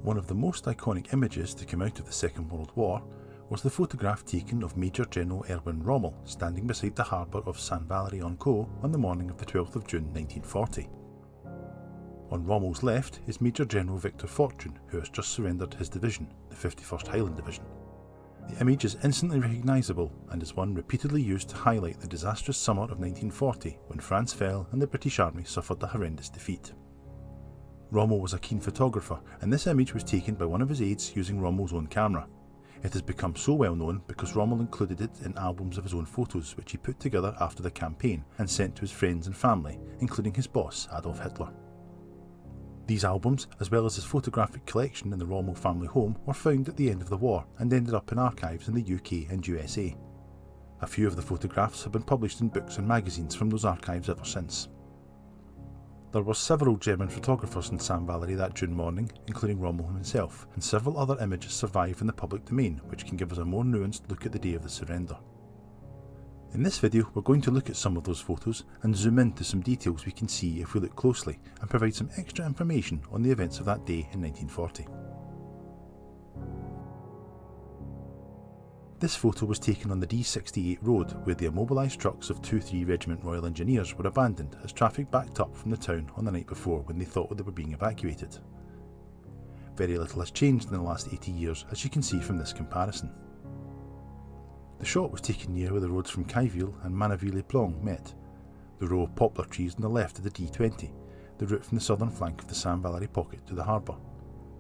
One of the most iconic images to come out of the Second World War was the photograph taken of Major General Erwin Rommel standing beside the harbour of St Valery-en-Caux on the morning of the 12th of June 1940. On Rommel's left is Major General Victor Fortune, who has just surrendered his division, the 51st Highland Division. The image is instantly recognisable and is one repeatedly used to highlight the disastrous summer of 1940 when France fell and the British Army suffered a horrendous defeat. Rommel was a keen photographer, and this image was taken by one of his aides using Rommel's own camera. It has become so well known because Rommel included it in albums of his own photos which he put together after the campaign and sent to his friends and family, including his boss Adolf Hitler. These albums, as well as his photographic collection in the Rommel family home, were found at the end of the war and ended up in archives in the UK and USA. A few of the photographs have been published in books and magazines from those archives ever since. There were several German photographers in St Valery that June morning, including Rommel himself, and several other images survive in the public domain which can give us a more nuanced look at the day of the surrender. In this video we're going to look at some of those photos and zoom into some details we can see if we look closely and provide some extra information on the events of that day in 1940. This photo was taken on the D68 road where the immobilised trucks of 2-3 Regiment Royal Engineers were abandoned as traffic backed up from the town on the night before when they thought they were being evacuated. Very little has changed in the last 80 years, as you can see from this comparison. The shot was taken near where the roads from Cailleville and Manneville-les-Plonges met, the row of poplar trees on the left of the D20, the route from the southern flank of the St Valery pocket to the harbour.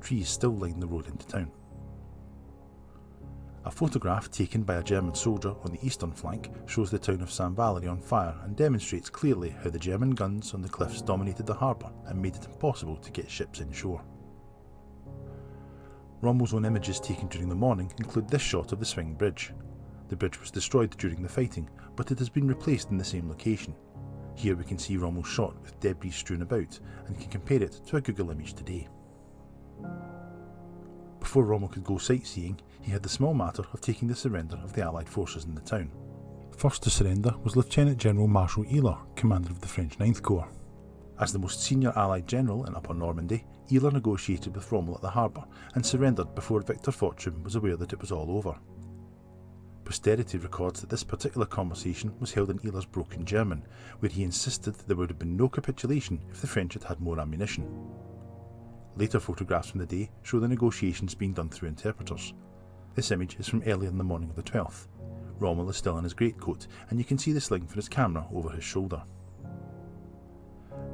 Trees still line the road into town. A photograph taken by a German soldier on the eastern flank shows the town of St Valery on fire and demonstrates clearly how the German guns on the cliffs dominated the harbour and made it impossible to get ships inshore. Rommel's own images taken during the morning include this shot of the swing bridge. The bridge was destroyed during the fighting, but it has been replaced in the same location. Here we can see Rommel's shot with debris strewn about and can compare it to a Google image today. Before Rommel could go sightseeing, he had the small matter of taking the surrender of the Allied forces in the town. First to surrender was Lieutenant General Marshal Eyler, commander of the French 9th Corps. As the most senior Allied general in Upper Normandy, Eyler negotiated with Rommel at the harbour and surrendered before Victor Fortune was aware that it was all over. Posterity records that this particular conversation was held in Eyler's broken German, where he insisted there would have been no capitulation if the French had had more ammunition. Later photographs from the day show the negotiations being done through interpreters. This image is from earlier in the morning of the 12th. Rommel is still in his greatcoat, and you can see the sling for his camera over his shoulder.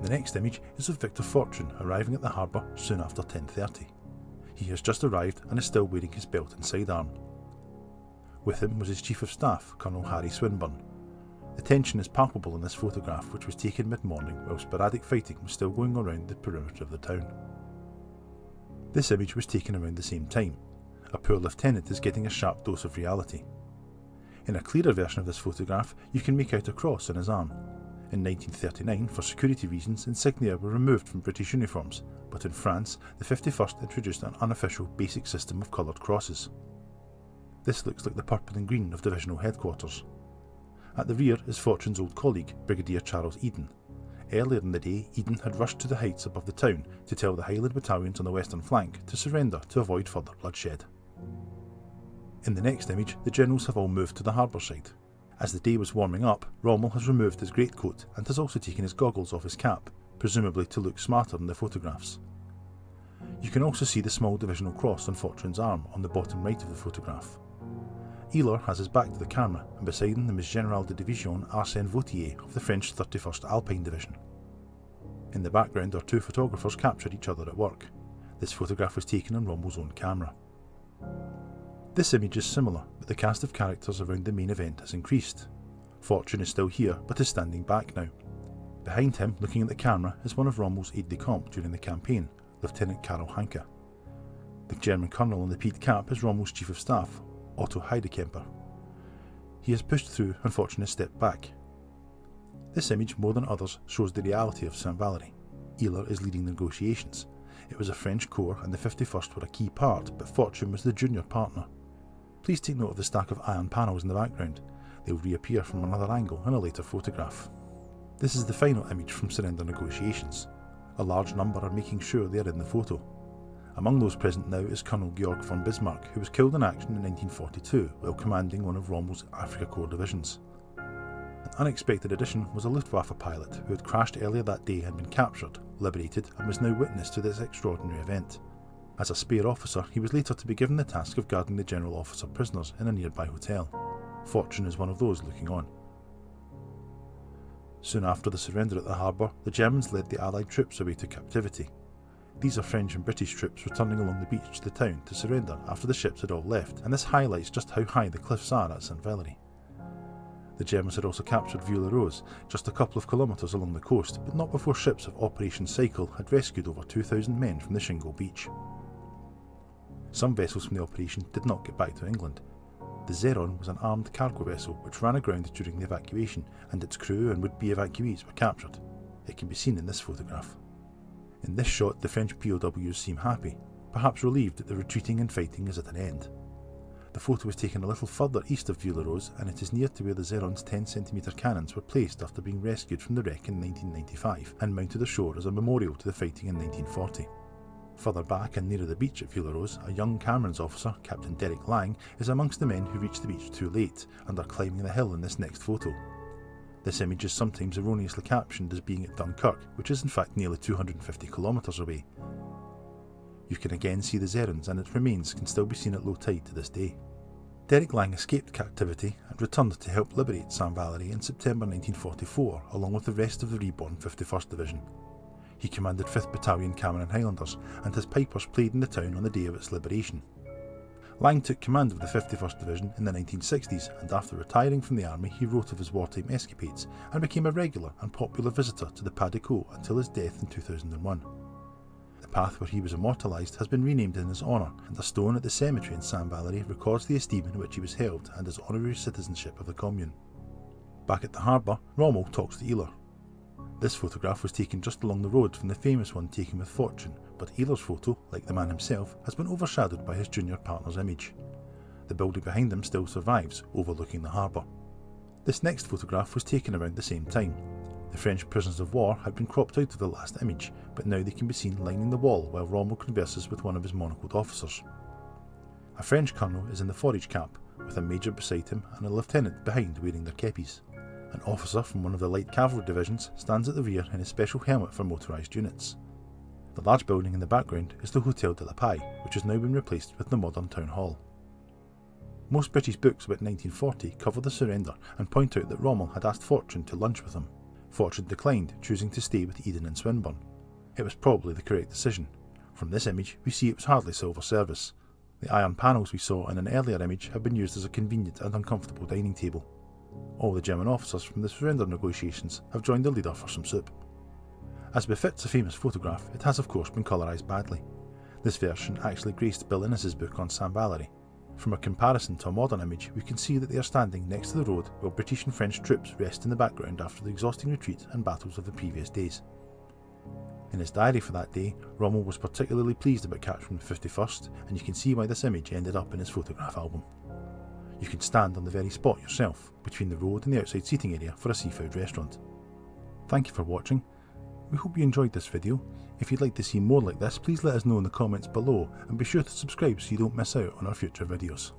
The next image is of Victor Fortune arriving at the harbour soon after 10:30. He has just arrived and is still wearing his belt and sidearm. With him was his Chief of Staff, Colonel Harry Swinburne. The tension is palpable in this photograph, which was taken mid-morning while sporadic fighting was still going around the perimeter of the town. This image was taken around the same time. A poor lieutenant is getting a sharp dose of reality. In a clearer version of this photograph, you can make out a cross on his arm. In 1939, for security reasons, insignia were removed from British uniforms, but in France, the 51st introduced an unofficial basic system of coloured crosses. This looks like the purple and green of divisional headquarters. At the rear is Fortune's old colleague, Brigadier Charles Eden. Earlier in the day, Eden had rushed to the heights above the town to tell the Highland battalions on the western flank to surrender to avoid further bloodshed. In the next image, the generals have all moved to the harbour side. As the day was warming up, Rommel has removed his greatcoat and has also taken his goggles off his cap, presumably to look smarter in the photographs. You can also see the small divisional cross on Fortune's arm on the bottom right of the photograph. Eyler has his back to the camera, and beside him the Major General de Division Arsène Vautier of the French 31st Alpine Division. In the background are two photographers captured each other at work. This photograph was taken on Rommel's own camera. This image is similar, but the cast of characters around the main event has increased. Fortune is still here, but is standing back now. Behind him, looking at the camera, is one of Rommel's aides-de-camp during the campaign, Lieutenant Karl Hanke. The German colonel in the peaked cap is Rommel's Chief of Staff, Otto Heidekemper. He has pushed through and Fortune has stepped back. This image, more than others, shows the reality of St Valery. Eyler is leading the negotiations. It was a French corps and the 51st were a key part, but Fortune was the junior partner. Please take note of the stack of iron panels in the background. They will reappear from another angle in a later photograph. This is the final image from surrender negotiations. A large number are making sure they are in the photo. Among those present now is Colonel Georg von Bismarck, who was killed in action in 1942 while commanding one of Rommel's Afrika Korps divisions. An unexpected addition was a Luftwaffe pilot who had crashed earlier that day and been captured, liberated, and was now witness to this extraordinary event. As a spare officer, he was later to be given the task of guarding the general officer prisoners in a nearby hotel. Fortune is one of those looking on. Soon after the surrender at the harbour, the Germans led the Allied troops away to captivity. These are French and British troops returning along the beach to the town to surrender after the ships had all left, and this highlights just how high the cliffs are at St Valery. The Germans had also captured Vieux-la-Rose, just a couple of kilometres along the coast, but not before ships of Operation Cycle had rescued over 2,000 men from the Shingle Beach. Some vessels from the operation did not get back to England. The Zeron was an armed cargo vessel which ran aground during the evacuation, and its crew and would-be evacuees were captured. It can be seen in this photograph. In this shot, the French POWs seem happy, perhaps relieved that the retreating and fighting is at an end. The photo was taken a little further east of Vieux-la-Rose, and it is near to where the Zeron's 10cm cannons were placed after being rescued from the wreck in 1995 and mounted ashore as a memorial to the fighting in 1940. Further back and nearer the beach at Vieux-la-Rose, a young Cameron's officer, Captain Derek Lang, is amongst the men who reached the beach too late and are climbing the hill in this next photo. This image is sometimes erroneously captioned as being at Dunkirk, which is in fact nearly 250 kilometres away. You can again see the Zerons, and its remains can still be seen at low tide to this day. Derek Lang escaped captivity and returned to help liberate St Valery in September 1944 along with the rest of the reborn 51st Division. He commanded 5th Battalion Cameron Highlanders, and his pipers played in the town on the day of its liberation. Lang took command of the 51st Division in the 1960s, and after retiring from the army he wrote of his wartime escapades and became a regular and popular visitor to the Pas de Caux until his death in 2001. The path where he was immortalised has been renamed in his honour, and a stone at the cemetery in St Valery records the esteem in which he was held and his honorary citizenship of the commune. Back at the harbour, Rommel talks to Eyler. This photograph was taken just along the road from the famous one taken with Fortune, but Eyler's photo, like the man himself, has been overshadowed by his junior partner's image. The building behind them still survives, overlooking the harbour. This next photograph was taken around the same time. The French prisoners of war had been cropped out of the last image, but now they can be seen lining the wall while Rommel converses with one of his monocled officers. A French colonel is in the forage cap, with a major beside him and a lieutenant behind wearing their kepis. An officer from one of the light cavalry divisions stands at the rear in a special helmet for motorised units. The large building in the background is the Hotel de la Paix, which has now been replaced with the modern town hall. Most British books about 1940 cover the surrender and point out that Rommel had asked Fortune to lunch with him. Fortune declined, choosing to stay with Eden and Swinburne. It was probably the correct decision. From this image we see it was hardly silver service. The iron panels we saw in an earlier image have been used as a convenient and uncomfortable dining table. All the German officers from the surrender negotiations have joined the leader for some soup. As befits a famous photograph, it has of course been colorised badly. This version actually graced Bill Innes's book on St Valery. From a comparison to a modern image, we can see that they are standing next to the road while British and French troops rest in the background after the exhausting retreat and battles of the previous days. In his diary for that day, Rommel was particularly pleased about capturing the 51st, and you can see why this image ended up in his photograph album. You can stand on the very spot yourself, between the road and the outside seating area for a seafood restaurant. Thank you for watching. We hope you enjoyed this video. If you'd like to see more like this, please let us know in the comments below, and be sure to subscribe so you don't miss out on our future videos.